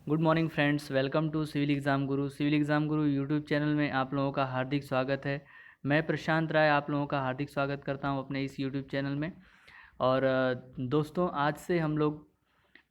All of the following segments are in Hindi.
Good morning friends, welcome to civil exam guru. Civil exam guru YouTube channel में आप लोगों का हार्दिक स्वागत है। मैं प्रशांत राय आप लोगों का हार्दिक स्वागत करता हूं अपने इस यूट्यूब चैनल में। और दोस्तों, आज से हम लोग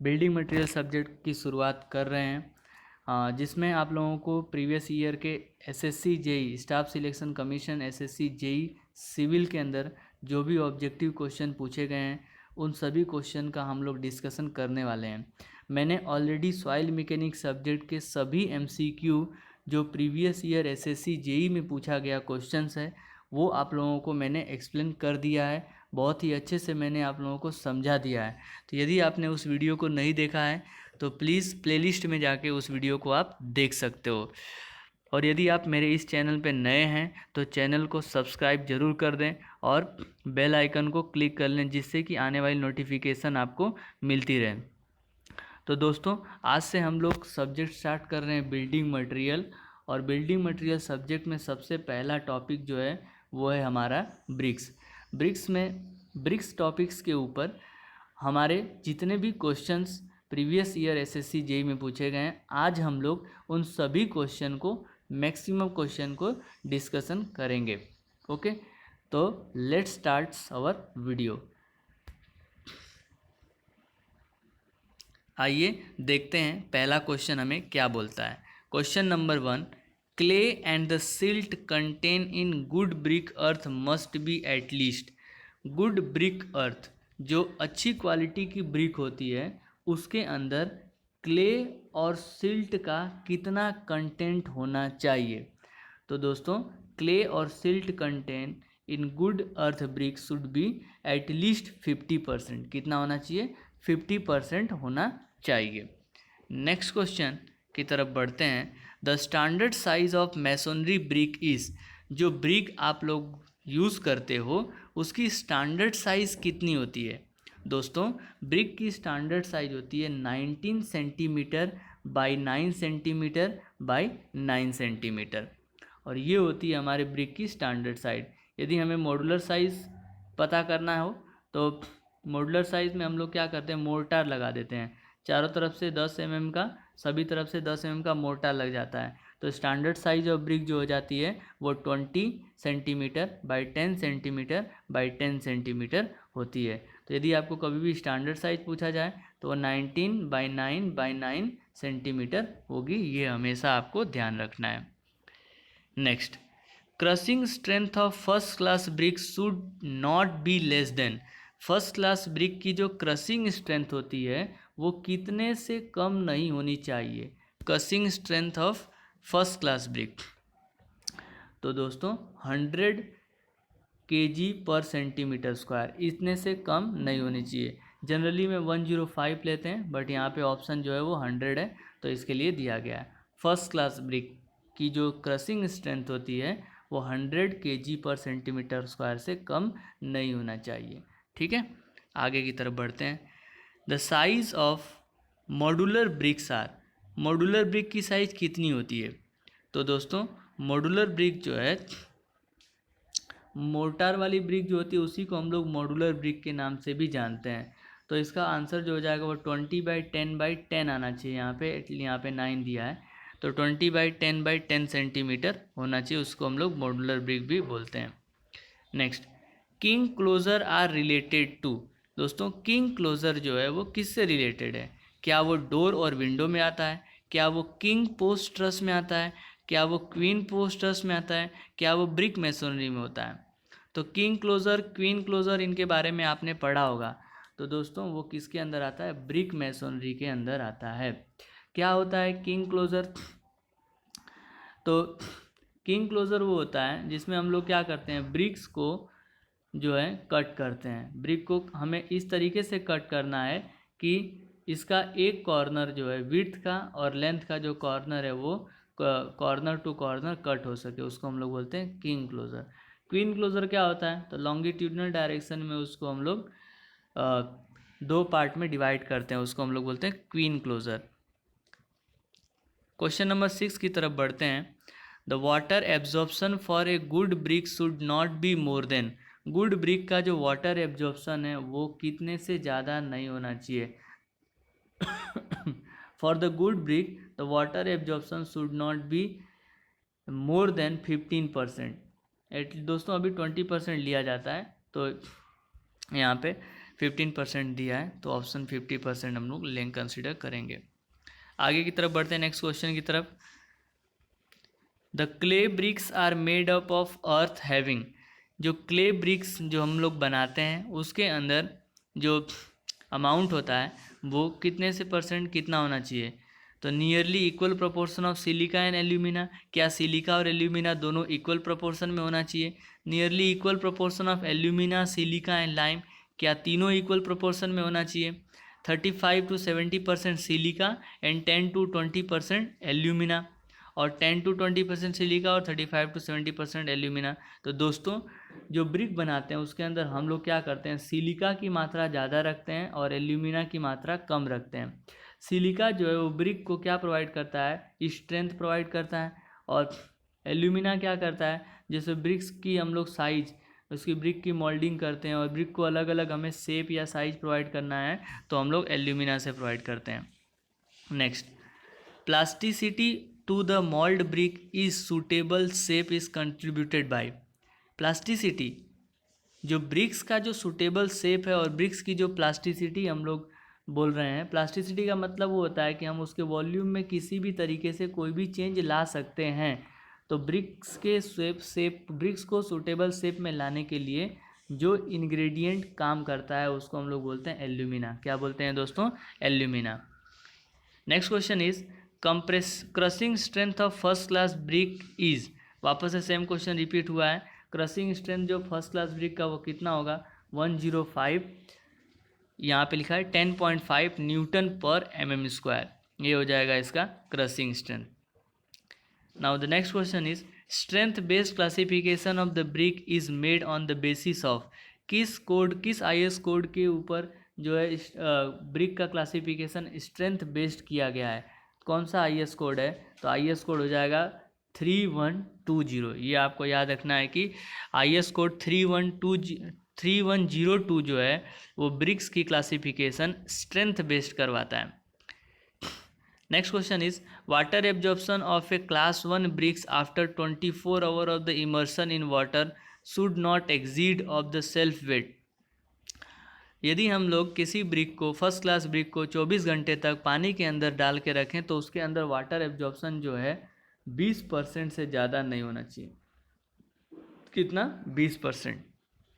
बिल्डिंग मटेरियल सब्जेक्ट की शुरुआत कर रहे हैं, जिसमें आप लोगों को प्रीवियस ईयर के SSC JE staff selection commission SSC JE civil के अंदर जो भी ऑब्जेक्टिव क्वेश्चन पूछे गए हैं उन सभी क्वेश्चन का हम लोग डिस्कशन करने वाले हैं। मैंने ऑलरेडी सॉइल मैकेनिक्स सब्जेक्ट के सभी एमसीक्यू जो प्रीवियस ईयर एसएससी जेई में पूछा गया क्वेश्चंस है वो आप लोगों को मैंने एक्सप्लेन कर दिया है। बहुत ही अच्छे से मैंने आप लोगों को समझा दिया है। तो यदि आपने उस वीडियो को नहीं देखा है तो प्लीज़ प्लेलिस्ट में जाके उस वीडियो को आप देख सकते हो। और यदि आप मेरे इस चैनल पे नए हैं तो चैनल को सब्सक्राइब जरूर कर दें और बेल आइकन को क्लिक कर लें, जिससे कि आने वाली नोटिफिकेशन आपको मिलती रहे। तो दोस्तों, आज से हम लोग सब्जेक्ट स्टार्ट कर रहे हैं बिल्डिंग मटेरियल। और बिल्डिंग मटेरियल सब्जेक्ट में सबसे पहला टॉपिक जो है वो है हमारा ब्रिक्स। ब्रिक्स टॉपिक्स के ऊपर हमारे जितने भी questions previous year SSC JE में पूछे गए हैं, आज हम लोग उन सभी क्वेश्चन को मैक्सिमम क्वेश्चन को डिस्कशन करेंगे। ओके, तो लेट्स स्टार्ट आवर वीडियो। आइए देखते हैं पहला क्वेश्चन हमें क्या बोलता है। Question number 1, clay and the silt content in good brick earth must be at least. Good brick earth, जो अच्छी क्वालिटी की ब्रिक होती है, उसके अंदर क्ले और सिल्ट का कितना कंटेंट होना चाहिए। तो दोस्तों, क्ले और silt content in good earth brick should be at least 50%। कितना होना चाहिए? 50% होना चाहिए। नेक्स्ट क्वेश्चन की तरफ बढ़ते हैं। The standard size of masonry brick is. जो ब्रिक आप लोग यूज़ करते हो उसकी स्टैंडर्ड साइज कितनी होती है? दोस्तों, ब्रिक की स्टैंडर्ड साइज होती है 19 centimetre by 9 centimetre by 9 centimetre. और ये होती है हमारे ब्रिक की स्टैंडर्ड साइज। यदि हमें मॉड्यूलर साइज़ पता करना हो तो मॉड्यूलर साइज़ में हम लोग क्या करते हैं, मोर्टार लगा देते हैं। चारों तरफ से 10 mm का, सभी तरफ से 10 mm का मोर्टार लग जाता है। तो स्टैंडर्ड साइज ऑफ ब्रिक जो हो जाती है वो 20 centimetre by 10 centimetre by 10 centimetre होती है। तो यदि आपको कभी भी स्टैंडर्ड साइज पूछा जाए तो वो 19 बाई 9 बाई 9 सेंटीमीटर होगी। ये हमेशा आपको ध्यान रखना है। Next, crushing strength of first class brick should not be less then. First class brick की जो क्रशिंग स्ट्रेंथ होती है वो कितने से कम नहीं होनी चाहिए? Crushing strength of first class brick, तो दोस्तों 100 kg पर सेंटीमीटर स्क्वायर, इतने से कम नहीं होनी चाहिए। जनरली में 105 लेते हैं, बट यहाँ पे ऑप्शन जो है वो 100 है, तो इसके लिए दिया गया है। फर्स्ट क्लास ब्रिक की जो क्रशिंग स्ट्रेंथ होती है वो 100 kg पर सेंटीमीटर स्क्वायर से कम नहीं होना चाहिए। ठीक है, आगे की तरफ बढ़ते हैं। The size of modular bricks are. Modular brick की साइज कितनी होती है? तो दोस्तों, मॉड्यूलर ब्रिक जो है, मोर्टार वाली ब्रिक जो होती है उसी को हम लोग मॉड्यूलर ब्रिक के नाम से भी जानते हैं। तो इसका आंसर जो हो जाएगा वो 20/10/10 आना चाहिए। यहाँ पे 9 दिया है, तो 20/10/10 सेंटीमीटर होना चाहिए। उसको हम लोग मॉड्यूलर ब्रिक भी बोलते हैं। Next, king closure are related to. दोस्तों, किंग क्लोजर जो है वो किससे रिलेटेड है? क्या वो डोर और विंडो में आता है? क्या वो किंग पोस्ट ट्रस में आता है? क्या वो क्वीन पोस्ट ट्रस में आता है? क्या वो ब्रिक मेसोनरी में होता है? तो किंग क्लोजर, क्वीन क्लोजर, इनके बारे में आपने पढ़ा होगा। तो दोस्तों, वो किसके अंदर आता है? ब्रिक मेसोनरी के अंदर आता है। क्या होता है किंग क्लोजर? तो किंग क्लोजर वो होता है जिसमें हम लोग क्या करते हैं, ब्रिक्स को जो है कट करते हैं। ब्रिक को हमें इस तरीके से कट करना है कि इसका एक कॉर्नर जो है विड्थ का और लेंथ का जो कॉर्नर है वो कॉर्नर टू कॉर्नर कट हो सके, उसको हम लोग बोलते हैं किंग क्लोजर। क्वीन क्लोजर क्या होता है? तो लॉन्गिट्यूडनल डायरेक्शन में उसको हम लोग दो पार्ट में डिवाइड करते हैं, उसको हम लोग बोलते हैं क्वीन क्लोजर। क्वेश्चन नंबर 6 की तरफ बढ़ते हैं। The water absorption for a good brick should not be more than. Good brick का जो वाटर एब्जॉर्प्शन है वो कितने से ज़्यादा नहीं होना चाहिए? For the good brick the water absorption should not be more than 15%। दोस्तों अभी 20% लिया जाता है, तो यहाँ पे 15% दिया है, तो ऑप्शन 50% हम लोग लेंगे, कंसिडर करेंगे। आगे की तरफ बढ़ते हैं नेक्स्ट क्वेश्चन की तरफ। The clay bricks are made up of earth having, जो क्ले ब्रिक्स जो हम लोग बनाते हैं उसके अंदर जो अमाउंट होता है वो कितने से परसेंट कितना होना चाहिए, तो nearly equal proportion of silica and alumina. क्या सिलिका और एल्यूमिना दोनों इक्वल प्रोपोर्शन में होना चाहिए? Nearly equal proportion of alumina, silica and lime, क्या तीनों इक्वल प्रोपोर्शन में होना चाहिए? 35 to 70% silica and 10 to 20% alumina, और 10 to 20% सिलिका और 35 to 70% एल्यूमिना। तो दोस्तों जो ब्रिक बनाते हैं उसके अंदर हम लोग क्या करते हैं, सिलिका की मात्रा ज़्यादा रखते हैं और एल्यूमिना की मात्रा कम रखते हैं। सिलिका जो है वो ब्रिक को क्या प्रोवाइड करता है, स्ट्रेंथ प्रोवाइड करता है, और एल्यूमिना क्या करता है, जैसे ब्रिक्स की हम लोग साइज, उसकी ब्रिक की मोल्डिंग करते हैं और ब्रिक को अलग अलग हमें शेप या साइज प्रोवाइड करना है तो हम लोग एल्यूमिना से प्रोवाइड करते हैं। Next, plasticity to the mould brick is suitable shape is contributed by. Plasticity, जो ब्रिक्स का जो सुटेबल शेप है और ब्रिक्स की जो प्लास्टिसिटी हम लोग बोल रहे हैं, प्लास्टिसिटी का मतलब वो होता है कि हम उसके वॉल्यूम में किसी भी तरीके से कोई भी चेंज ला सकते हैं। तो ब्रिक्स के शेप ब्रिक्स को सूटेबल शेप में लाने के लिए जो इंग्रेडिएंट काम करता है उसको हम लोग बोलते हैं एल्यूमिना। क्या बोलते हैं दोस्तों? Alumina. Next question is crushing strength of first class brick is. वापस से सेम क्वेश्चन रिपीट हुआ है। क्रशिंग स्ट्रेंथ जो फर्स्ट क्लास ब्रिक का वो कितना होगा? 105, यहाँ पे लिखा है 10.5 न्यूटन पर mm²। ये हो जाएगा इसका crushing strength. Now the next question is strength based classification of the brick is made on the basis of. किस IS कोड के ऊपर जो है ब्रिक का क्लासिफिकेशन स्ट्रेंथ बेस्ड किया गया है? कौन सा IS कोड है? तो IS कोड हो जाएगा 3120। ये आपको याद रखना है कि IS कोड 3102 जो है वो ब्रिक्स की क्लासिफिकेशन स्ट्रेंथ बेस्ड करवाता है। Next question is water absorption of a class 1 bricks after 24 hour of the immersion in water should not exceed of the self weight. यदि हम लोग किसी ब्रिक को, फर्स्ट क्लास ब्रिक को 24 घंटे तक पानी के अंदर डाल के रखें तो उसके अंदर वाटर एब्जॉर्प्शन जो है 20% से ज़्यादा नहीं होना चाहिए। कितना? 20%।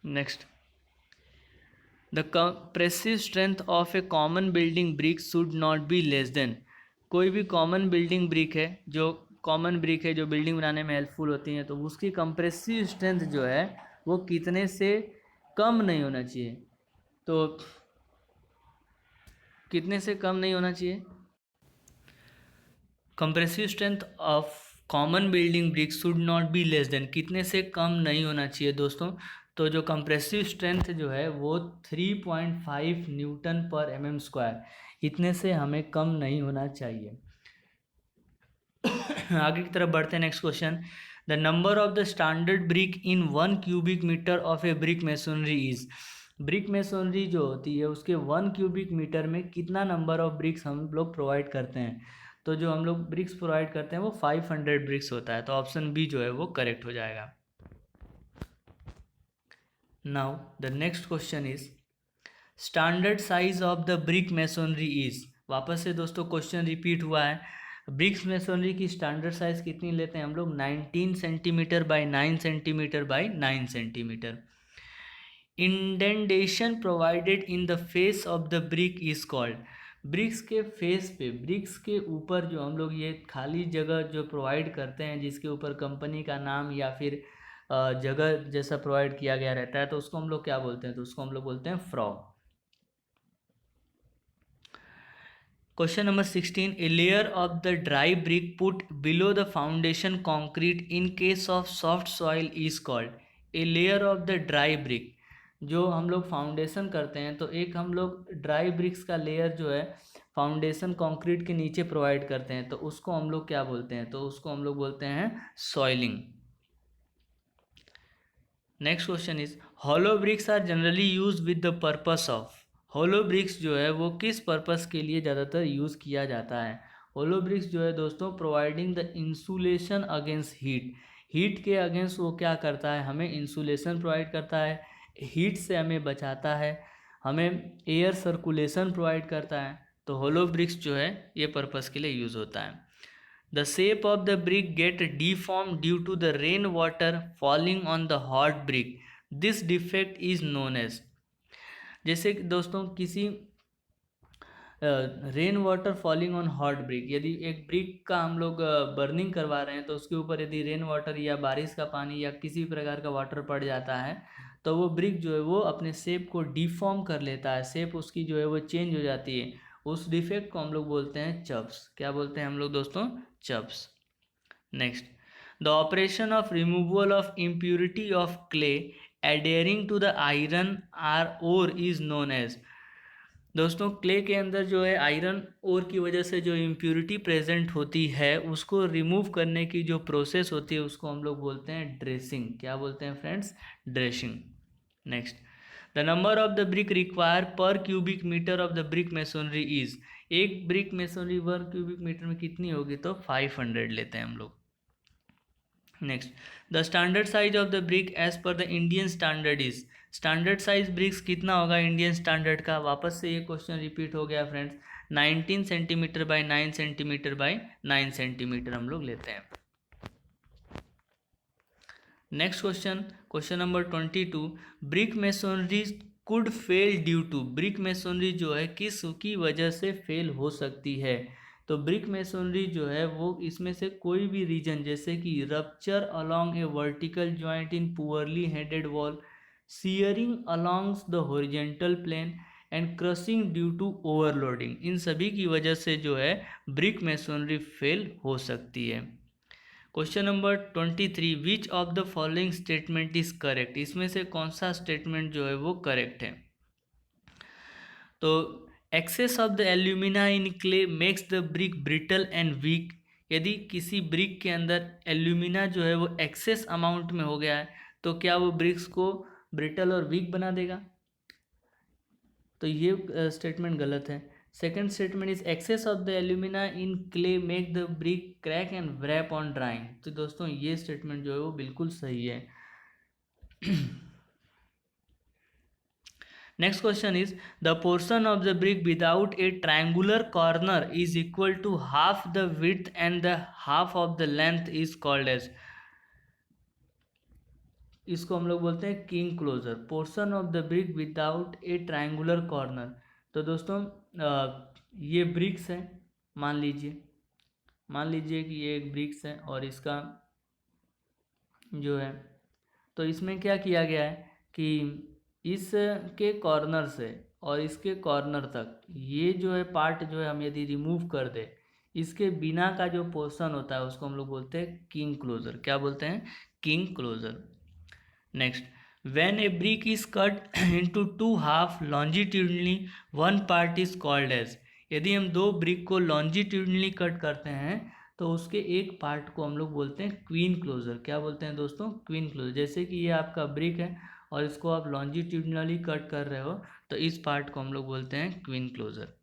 Next, the compressive strength of A common building brick should not be less then. कोई भी कॉमन बिल्डिंग ब्रिक है, जो कॉमन ब्रिक है जो बिल्डिंग बनाने में हेल्पफुल होती हैं, तो उसकी कंप्रेसिव स्ट्रेंथ जो है वो कितने से कम नहीं होना चाहिए? तो कितने से कम नहीं होना चाहिए? Compressive strength of common building brick should not be less then, कितने से कम नहीं होना चाहिए दोस्तों? तो जो कंप्रेसिव स्ट्रेंथ जो है वो 3.5 न्यूटन पर mm², इतने से हमें कम नहीं होना चाहिए। आगे की तरफ बढ़ते हैं। Next question, the number of the standard brick in 1 cubic metre of a brick masonry is. Brick masonry जो होती है उसके 1 क्यूबिक मीटर में कितना नंबर ऑफ ब्रिक्स हम लोग प्रोवाइड करते हैं? तो जो हम लोग ब्रिक्स प्रोवाइड करते हैं वो 500 ब्रिक्स होता है, तो ऑप्शन बी जो है वो करेक्ट हो जाएगा। Now the next question is standard size of the brick masonry is. वापस से दोस्तों क्वेश्चन रिपीट हुआ है। ब्रिक्स मेसोनरी की स्टैंडर्ड साइज कितनी लेते हैं हम लोग? 19 centimetre by 9 centimetre by 9 centimetre. Indentation provided in the face of the brick is called. Bricks के फेस पे, ब्रिक्स के ऊपर जो हम लोग ये खाली जगह जो प्रोवाइड करते हैं जिसके ऊपर कंपनी का नाम या फिर जगह जैसा प्रोवाइड किया गया रहता है, तो उसको हम लोग क्या बोलते हैं? तो उसको हम लोग बोलते हैं frog. Question number 16, a layer of the dry brick put below the foundation concrete in case of soft soil is called. A layer of the dry brick, जो हम लोग फाउंडेशन करते हैं तो एक हम लोग ड्राई ब्रिक्स का लेयर जो है फाउंडेशन कंक्रीट के नीचे प्रोवाइड करते हैं, तो उसको हम लोग क्या बोलते हैं? तो उसको हम लोग बोलते हैं soiling. Next question is hollow bricks are generally use with the purpose of. Hollow bricks जो है वो किस पर्पस के लिए ज़्यादातर यूज़ किया जाता है? होलो ब्रिक्स जो है दोस्तों providing the insulation against heat. Heat के अगेंस्ट वो क्या करता है, हमें इंसुलेशन प्रोवाइड करता है, हीट से हमें बचाता है, हमें एयर सर्कुलेशन प्रोवाइड करता है। तो होलो ब्रिक्स जो है ये पर्पस के लिए यूज़ होता है। The shape of the brick get deform due to the rain water falling on the hot brick. This defect is known as. जैसे कि दोस्तों किसी rain water falling on hot brick, यदि एक ब्रिक का हम लोग बर्निंग करवा रहे हैं तो उसके ऊपर यदि रेन वाटर या बारिश का पानी या किसी प्रकार का वाटर पड़ जाता है तो वो ब्रिक जो है वो अपने शेप को डिफॉर्म कर लेता है, शेप उसकी जो है वो चेंज हो जाती है। उस डिफेक्ट को हम लोग बोलते हैं चप्स। क्या बोलते हैं हम लोग दोस्तों? चप्स। Next, the operation of removal of impurity of clay adhering to the iron or ore is known as. दोस्तों क्ले के अंदर जो है आयरन ओर की वजह से जो इम्प्योरिटी प्रेजेंट होती है उसको रिमूव करने की जो प्रोसेस होती है उसको हम लोग बोलते हैं ड्रेसिंग। क्या बोलते हैं friends? Dressing. Next, the number of the brick require per cubic metre of the brick masonry is. एक brick masonry per cubic metre में कितनी होगी? तो 500 लेते हैं हम लोग। Next, the standard size of the brick as per the Indian standard is. Standard size bricks कितना होगा इंडियन स्टैंडर्ड का? वापस से ये क्वेश्चन रिपीट हो गया friends. 19 centimetre by 9 centimetre by 9 centimetre हम लोग लेते हैं। Next question, question number 22, brick masonry could fail due to. Brick masonry जो है किस की वजह से फेल हो सकती है? तो ब्रिक मेसोनरी जो है वो इसमें से कोई भी रीजन, जैसे कि rupture along a vertical joint in poorly headed wall, shearing along the horizontal plane and crushing due to overloading, इन सभी की वजह से जो है ब्रिक मेसोनरी फेल हो सकती है। Question number 23, which of the following statement is correct. इसमें से कौन सा स्टेटमेंट जो है वो करेक्ट है? तो excess of the alumina in clay makes the brick brittle and weak. यदि किसी ब्रिक के अंदर एल्यूमिना जो है वो एक्सेस अमाउंट में हो गया है तो क्या वो ब्रिक्स को ब्रिटल और वीक बना देगा? तो ये स्टेटमेंट गलत है। Second statement is excess of the alumina in clay make the brick crack and warp on drying. तो दोस्तों ये स्टेटमेंट जो है वो बिल्कुल सही है। Next question is the portion of the brick without a triangular corner is equal to half the width and the half of the length is called as. इसको हम लोग बोलते हैं king closure. Portion of the brick without a triangular corner. तो दोस्तों ये ब्रिक्स है, मान लीजिए कि ये एक ब्रिक्स है और इसका जो है तो इसमें क्या किया गया है कि इसके कॉर्नर से और इसके कॉर्नर तक ये जो है पार्ट जो है हम यदि रिमूव कर दे, इसके बिना का जो पोर्शन होता है उसको हम लोग बोलते हैं किंग क्लोजर। क्या बोलते हैं? King closure. Next, when a brick is cut into two half longitudinally one part is called as। यदि हम दो ब्रिक को लॉन्जिट्यूडनली कट करते हैं तो उसके एक पार्ट को हम लोग बोलते हैं क्वीन क्लोजर। क्या बोलते हैं दोस्तों? Queen closure. जैसे कि ये आपका ब्रिक है और इसको आप लॉन्जिट्यूडनली कट कर रहे हो तो इस पार्ट को हम लोग बोलते हैं queen closure.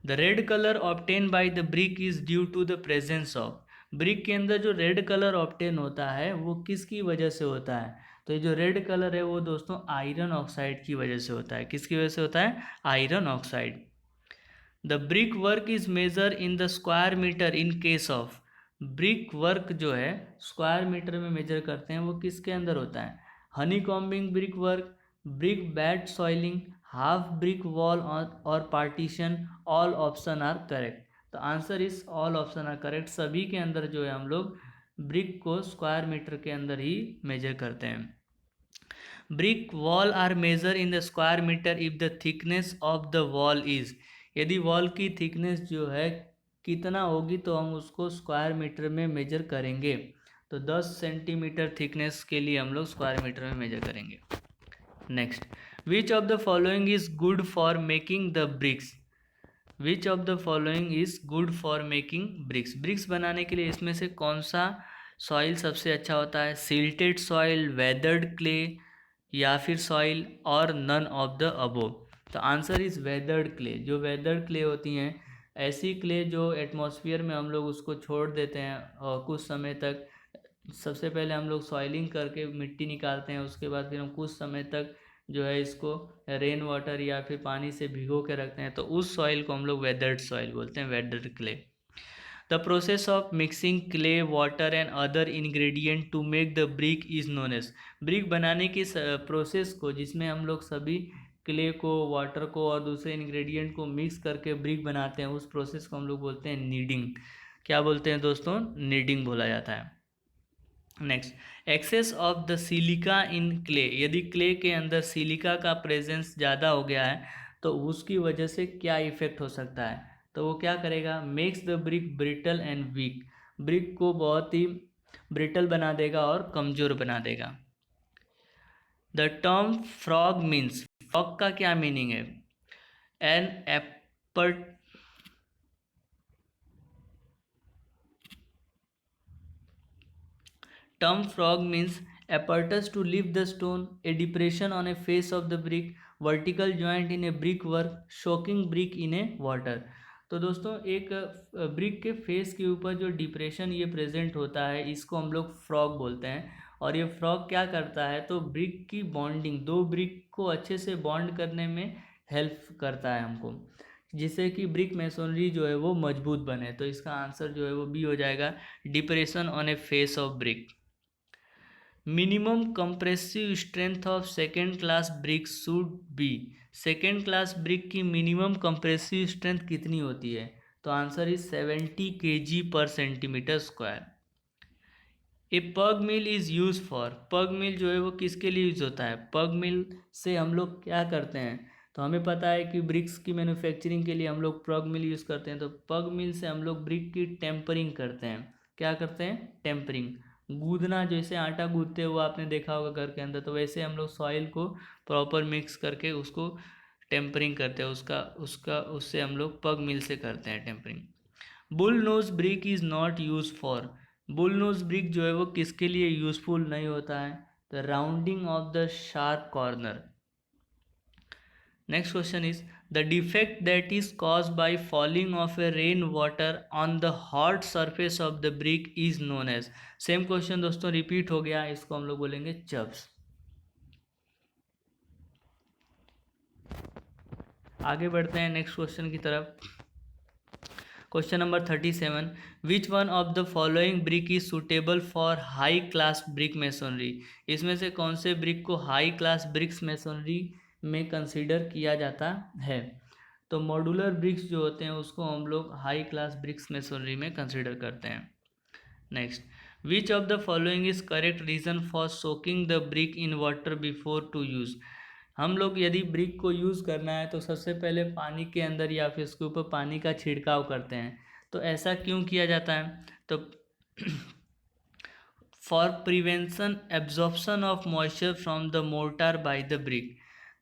The red colour obtain by the brick is due to the presence of. Brick के अंदर जो रेड कलर ऑब्टेन होता है वो किसकी वजह से होता है? तो ये जो रेड कलर है वो दोस्तों आयरन ऑक्साइड की वजह से होता है। किसकी वजह से होता है? Iron oxide. The brick work is measure in the square metre in case of. Brick work जो है स्क्वायर मीटर में मेजर करते हैं वो किसके अंदर होता है? Honeycombing brick work, brick bat soling, half brick wall और partition, all option are correct. तो answer is all option are correct. सभी के अंदर जो है हम लोग ब्रिक को स्क्वायर मीटर के अंदर ही मेजर करते हैं। Brick wall are measure in the square metre if the thickness of the wall is. यदि वॉल की थिकनेस जो है कितना होगी तो हम उसको स्क्वायर मीटर में मेजर करेंगे। तो 10 सेंटीमीटर थिकनेस के लिए हम लोग स्क्वायर मीटर में मेजर करेंगे। Next, which of the following is good for making the bricks. Which of the following is good for making bricks. Bricks बनाने के लिए इसमें से कौन सा सॉइल सबसे अच्छा होता है? सिल्टेड सॉइल, वेदर्ड क्ले या फिर सॉइल और नन ऑफ द अबोव। तो आंसर इज वेदर्ड क्ले। जो वेदर्ड क्ले होती हैं, ऐसी क्ले जो एटमॉस्फेयर में हम लोग उसको छोड़ देते हैं और कुछ समय तक, सबसे पहले हम लोग सॉइलिंग करके मिट्टी निकालते हैं, उसके बाद फिर हम कुछ समय तक जो है इसको रेन वाटर या फिर पानी से भिगो के रखते हैं, तो उस सॉइल को हम लोग वेदर्ड सॉइल बोलते हैं, weathered clay. The process of mixing clay water and other ingredient to make the brick is known as. Brick बनाने की प्रोसेस को, जिसमें हम लोग सभी क्ले को, वाटर को और दूसरे इंग्रेडिएंट को मिक्स करके ब्रिक बनाते हैं, उस प्रोसेस को हम लोग बोलते हैं नीडिंग। क्या बोलते हैं दोस्तों? नीडिंग बोला जाता है। Next, excess of the silica in clay. यदि क्ले के अंदर सिलिका का प्रेजेंस ज़्यादा हो गया है तो उसकी वजह से क्या इफेक्ट हो सकता है? तो वो क्या करेगा? Makes the brick brittle and weak. Brick को बहुत ही ब्रिटल बना देगा और कमज़ोर बना देगा। The term frog means. Frog का क्या मीनिंग है? एन एपर Term frog means apparatus to lift the stone, a depression on a face of the brick, vertical joint in a brickwork, shocking brick in a water। तो दोस्तों, एक ब्रिक के फेस के ऊपर जो डिप्रेशन ये प्रेजेंट होता है, इसको हम लोग फ्रॉग बोलते हैं। और ये फ्रॉग क्या करता है? तो ब्रिक की बॉन्डिंग, दो ब्रिक को अच्छे से बॉन्ड करने में हेल्प करता है हमको, जिससे कि ब्रिक मेसोनरी जो है वो मजबूत बने। तो इसका आंसर जो है वो बी हो जाएगा, depression on A face of brick. Minimum compressive strength of second class brick should be. Second class brick की मिनिमम कंप्रेसिव स्ट्रेंथ कितनी होती है? तो आंसर इज 70 kg पर सेंटीमीटर स्क्वायर। ए पग मिल इज़ यूज फॉर। पग मिल जो है वो किसके लिए यूज होता है? पग मिल से हम लोग क्या करते हैं? तो हमें पता है कि ब्रिक्स की मैन्युफैक्चरिंग के लिए हम लोग पग मिल यूज़ करते हैं। तो पग मिल से हम लोग ब्रिक की टेम्परिंग करते हैं। क्या करते हैं? टेम्परिंग। गूंदना, जैसे आटा गूंदते हुए आपने देखा होगा घर के अंदर, तो वैसे हम लोग सॉइल को प्रॉपर मिक्स करके उसको टेम्परिंग करते हैं। उसका उसका उससे हम लोग पग मिल से करते हैं tempering. Bull nose brick is not use for. Bull nose brick जो है वो किसके लिए यूजफुल नहीं होता है? The rounding of the sharp corner. Next question is the defect that is caused by falling of a rain water on the hot surface of the brick is known as। Same question दोस्तों रिपीट हो गया, इसको हम लोग बोलेंगे चब्स। आगे बढ़ते हैं नेक्स्ट क्वेश्चन की तरफ। Question number 37, which one of the following brick is suitable for high class brick masonry. इसमें से कौन से ब्रिक को हाई क्लास ब्रिक्स मेसोनरी में कंसीडर किया जाता है? तो मॉड्यूलर ब्रिक्स जो होते हैं उसको हम लोग हाई क्लास ब्रिक्स मेसोनरी में कंसीडर करते हैं। नेक्स्ट, which of the following is correct reason for soaking the brick in water before to use. हम लोग यदि ब्रिक को यूज़ करना है तो सबसे पहले पानी के अंदर या फिर उसके ऊपर पानी का छिड़काव करते हैं। तो ऐसा क्यों किया जाता है? तो for prevention absorption of moisture from the mortar bye the brick.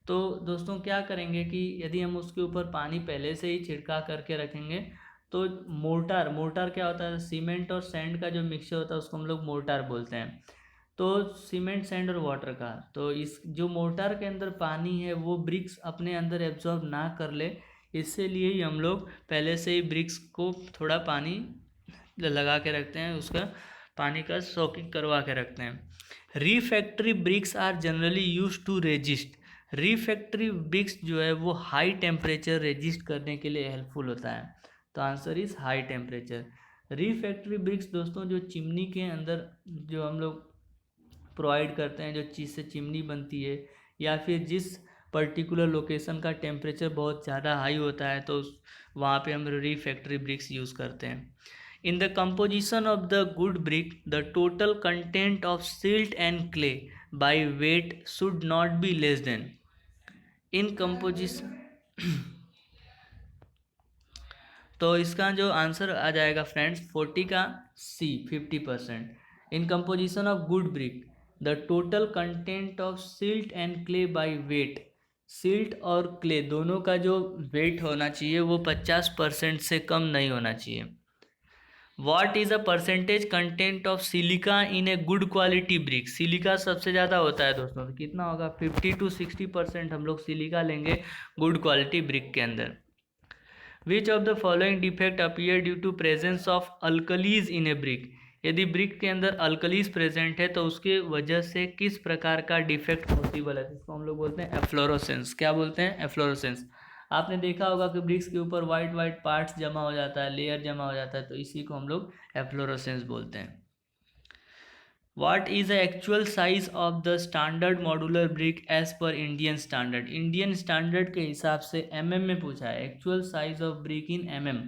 तो दोस्तों क्या करेंगे कि यदि हम उसके ऊपर पानी पहले से ही छिड़का करके रखेंगे तो मोर्टार, मोर्टार क्या होता है? सीमेंट और सैंड का जो मिक्सचर होता है उसको हम लोग मोर्टार बोलते हैं। तो सीमेंट, सैंड और वाटर का, तो इस जो मोर्टार के अंदर पानी है वो ब्रिक्स अपने अंदर एब्जॉर्ब ना कर ले, इससे लिए ही हम लोग पहले से ही ब्रिक्स को थोड़ा पानी लगा के रखते हैं, उसका पानी का सोकिंग करवा के रखते हैं। Refractory bricks are generally use to resist. Refractory bricks जो है वो हाई टेम्परेचर रेजिस्ट करने के लिए हेल्पफुल होता है। तो answer is high temperature. Refractory bricks दोस्तों जो चिमनी के अंदर जो हम लोग प्रोवाइड करते हैं, जो चीज़ से चिमनी बनती है, या फिर जिस पर्टिकुलर लोकेशन का टेम्परेचर बहुत ज़्यादा हाई होता है तो वहाँ पे हम रीफैक्ट्री ब्रिक्स यूज़ करते हैं। In the composition of the good brick the total content of silt and clay by weight should not be less than. In composition तो इसका जो आंसर आ जाएगा फ्रेंड्स 40 का C, 50%। In composition of good brick the total content of silt and clay by weight. Silt और क्ले दोनों का जो वेट होना चाहिए वो 50% से कम नहीं होना चाहिए। What is a percentage content of silica in a good quality brick. Silica सबसे ज़्यादा होता है दोस्तों, तो कितना होगा 50 to 60% हम लोग सिलिका लेंगे गुड क्वालिटी ब्रिक के अंदर। Which of the following defect appear due to presence of alkalies in a brick. यदि ब्रिक के अंदर अल्कलीज प्रेजेंट है तो उसके वजह से किस प्रकार का डिफेक्ट पॉसिबल है, जिसको हम लोग बोलते हैं एफ्लोरोसेंस। क्या बोलते हैं, एफ्लोरोसेंस। आपने देखा होगा कि ब्रिक्स के ऊपर वाइट वाइट पार्ट्स जमा हो जाता है, लेयर जमा हो जाता है, तो इसी को हम लोग एफ्लोरोसेंस बोलते हैं। What is the actual size of the standard modular brick as per Indian standard? Indian standard के हिसाब से mm में पूछा है, actual size of brick in mm।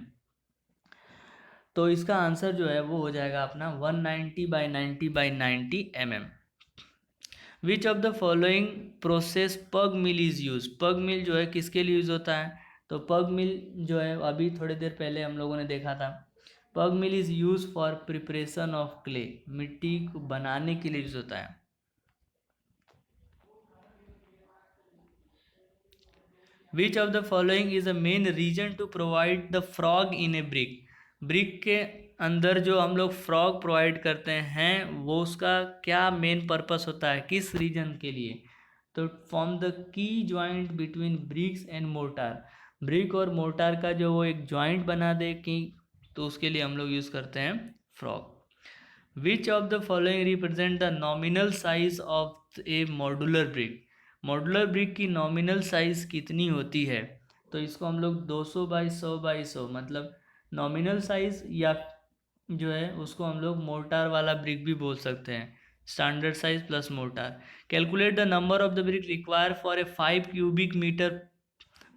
तो इसका आंसर जो है वो हो जाएगा अपना 190/90/90 mm। Which of the following process पग मिल इज यूज। पग मिल जो है किसके लिए यूज होता है, तो पग मिल जो है अभी थोड़ी देर पहले हम लोगों ने देखा था, pug mill is use for preparation of clay, मिट्टी को बनाने के लिए यूज होता है। Which of the following is a main reason to provide the frog in a brick. Brick के अंदर जो हम लोग फ्रॉग प्रोवाइड करते हैं वो उसका क्या मेन पर्पस होता है, किस रीजन के लिए, तो form the key joint between bricks and mortar. Brick और मोर्टार का जो वो एक ज्वाइंट बना दे कि, तो उसके लिए हम लोग यूज़ करते हैं frog. Which of the following represent the nominal size of A modular brick. Modular brick की नॉमिनल साइज कितनी होती है, तो इसको हम लोग 200/100/100 मतलब नॉमिनल साइज, या जो है उसको हम लोग मोर्टार वाला ब्रिक भी बोल सकते हैं, standard size plus mortar. Calculate the number of the brick require for a 5 cubic metre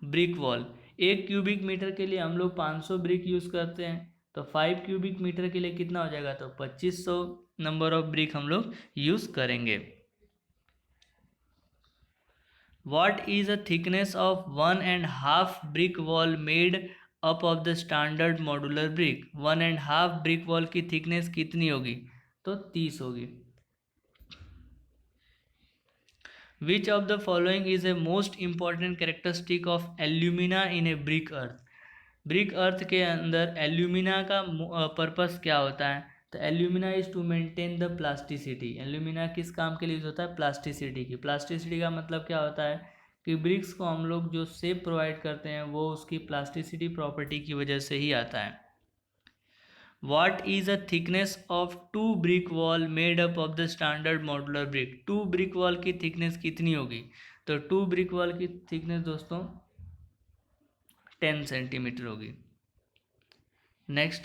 brick wall. 1 cubic metre के लिए हम लोग 500 ब्रिक यूज़ करते हैं, तो 5 क्यूबिक मीटर के लिए कितना हो जाएगा, तो 2500 नंबर ऑफ ब्रिक हम लोग यूज़ करेंगे। What is the thickness of 1.5 brick wall made up of the standard modular brick। 1.5 brick wall की thickness कितनी होगी, तो 30 होगी। Which of the following is a most important characteristic of alumina in a brick earth। Brick earth के अंदर एल्यूमिना का पर्पस क्या होता है, तो alumina is to maintain the plasticity. Alumina किस काम के लिए यूज होता है, प्लास्टिसिटी की। प्लास्टिसिटी का मतलब क्या होता है कि ब्रिक्स को हम लोग जो शेप प्रोवाइड करते हैं वो उसकी प्लास्टिसिटी प्रॉपर्टी की वजह से ही आता है। What is the thickness of 2 brick wall made up of the standard modular brick। 2 brick wall की thickness कितनी होगी, तो 2 brick wall की thickness दोस्तों 10 सेंटीमीटर होगी। Next,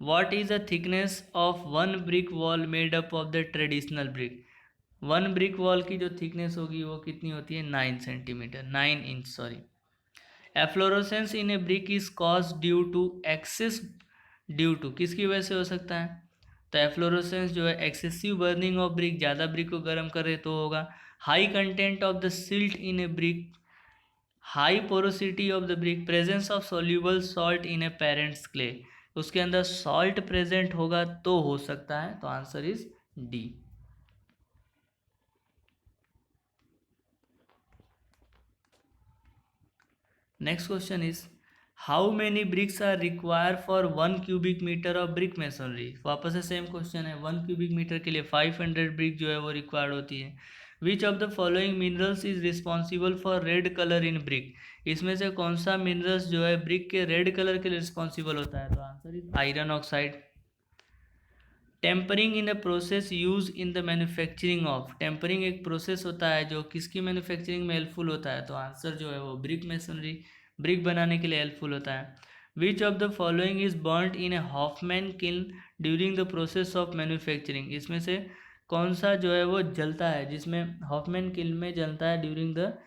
what is the thickness of 1 brick wall made up of the traditional brick. 1 brick wall की जो थिकनेस होगी वो कितनी होती है, 9 centimetre, 9 inch sorry. Efflorescence in a brick is cause due to excess, due to किसकी वजह से हो सकता है, तो एफ्लोरोसेंस जो है एक्सेसिव बर्निंग ऑफ ब्रिक, ज़्यादा ब्रिक को गर्म करे तो होगा। High content of the silt in a brick, high porosity of the brick, presence of soluble salt in a parents clay, उसके अंदर सॉल्ट प्रेजेंट होगा तो हो सकता है, तो answer is D. Next question is how many bricks are require for 1 cubic metre of brick masonry. वापस से सेम क्वेश्चन है, 1 क्यूबिक मीटर के लिए 500 ब्रिक जो है वो रिक्वायर्ड होती है। Which of the following minerals is responsible for red colour in brick. इसमें से कौन सा मिनरल्स जो है ब्रिक के रेड कलर के लिए रिस्पॉन्सिबल होता है, तो answer is iron oxide. Tempering in a process use in the manufacturing of. Tempering एक प्रोसेस होता है जो किसकी मैन्युफैक्चरिंग में हेल्पफुल होता है, तो आंसर जो है वो ब्रिक मेसनरी, ब्रिक बनाने के लिए हेल्पफुल होता है। Which of the following is burnt in a Hoffman kiln during the process of manufacturing. इसमें से कौन सा जो है वो जलता है, जिसमें हॉफमैन किल्न में जलता है during the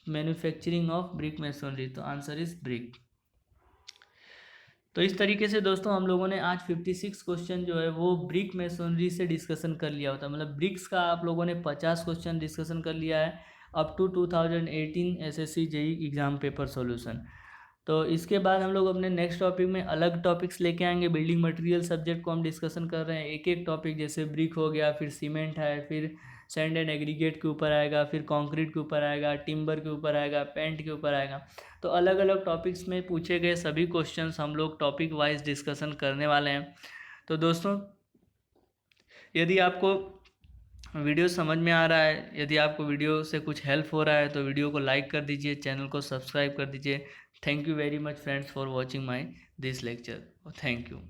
manufacturing of brick masonry, तो आंसर इज ब्रिक। तो इस तरीके से दोस्तों हम लोगों ने आज 56 क्वेश्चन जो है वो ब्रिक मेसोनरी से डिस्कशन कर लिया होता है, मतलब ब्रिक्स का आप लोगों ने 50 क्वेश्चन डिस्कशन कर लिया है up to 2018 SSC JE exam paper solution. तो इसके बाद हम लोग अपने नेक्स्ट टॉपिक में अलग टॉपिक्स लेके आएंगे। बिल्डिंग मटेरियल सब्जेक्ट को हम डिस्कशन कर रहे हैं, एक एक टॉपिक, जैसे ब्रिक हो गया, फिर सीमेंट है, फिर सैंड एंड एग्रीगेट के ऊपर आएगा, फिर कंक्रीट के ऊपर आएगा, टिम्बर के ऊपर आएगा, पेंट के ऊपर आएगा। तो अलग अलग टॉपिक्स में पूछे गए सभी क्वेश्चंस हम लोग टॉपिक वाइज डिस्कशन करने वाले हैं। तो दोस्तों, यदि आपको वीडियो समझ में आ रहा है, यदि आपको वीडियो से कुछ हेल्प हो रहा है, तो वीडियो को लाइक कर दीजिए, चैनल को सब्सक्राइब कर दीजिए। Thank you very much friends for watching my this lecture. Thank you.